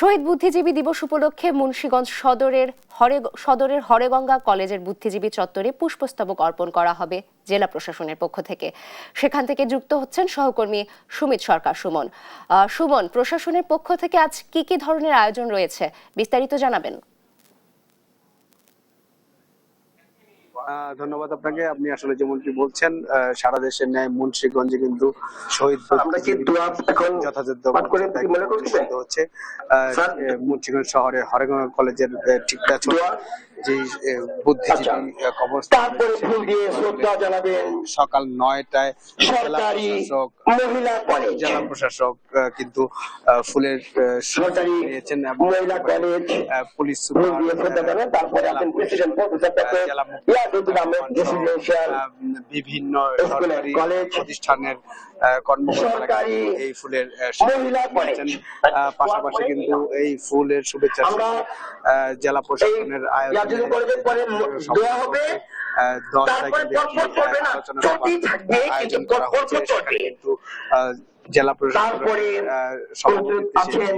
শহীদ বুদ্ধিজীবী দিবস উপলক্ষে মুন্সিগঞ্জ সদরের হরেগঙ্গা কলেজের বুদ্ধিজীবী চত্বরে পুষ্পস্তবক অর্পণ করা হবে জেলা প্রশাসনের পক্ষ থেকে। সেখান থেকে যুক্ত হচ্ছেন সহকর্মী সুমিত সরকার। সুমন, প্রশাসনের পক্ষ থেকে আজ কি ধরনের আয়োজন রয়েছে, বিস্তারিত জানাবেন। ধন্যবাদ আপনাকে। আপনি আসলে যেমনটি বলছেন, সারা দেশের ন্যায় মুন্সিগঞ্জে কিন্তু শহীদ যথাযথভাবে অনুষ্ঠিত হচ্ছে। মুন্সিগঞ্জ শহরে হরেগঙ্গা কলেজের ঠিক পেছনে যে বুদ্ধিজীবী কবরস্থান সকাল ৯টায় জেলা প্রশাসক কিন্তু ফুলের নিয়েছেন এবং পুলিশ বিভিন্ন সরকারি প্রতিষ্ঠানের কর্মকর্তারা এই ফুলের পাশাপাশি কিন্তু এই ফুলের শুভেচ্ছা জেলা প্রশাসনের আয়োজনে 10টায় আলোচনা সভা আয়োজন করা হচ্ছে। সেখানে কিন্তু জেলা প্রশাসনের সভাপতিত্বে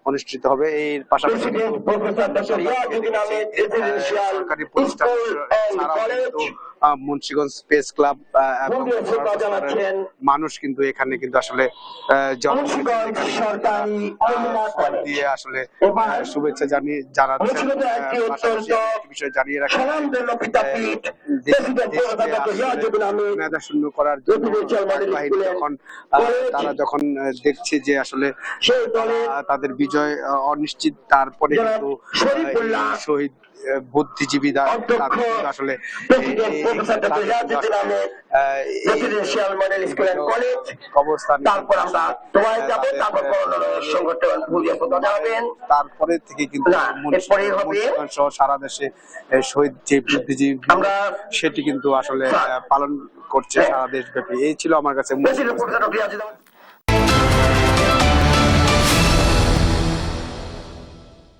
অনুষ্ঠিত হবে। এর পাশাপাশি সরকারি প্রতিষ্ঠান মুন্সিগঞ্জ প্রেস ক্লাব এবং মানুষ কিন্তু এখানে কিন্তু আসলে দিয়ে আসলে শুভেচ্ছা জানাচ্ছেন। বিষয় জানিয়ে রাখেন, মেধা শূন্য করার জন্য তারা যখন দেখছে যে আসলে তাদের বিজয় অনিশ্চিত, তারপরে কিন্তু শহীদ বুদ্ধিজীবীরা আসলে তারপরে থেকে কিন্তু সারা দেশে শহীদ যে বুদ্ধিজীবী সেটি কিন্তু আসলে পালন করছে সারা দেশব্যাপী। এই ছিল আমার কাছে।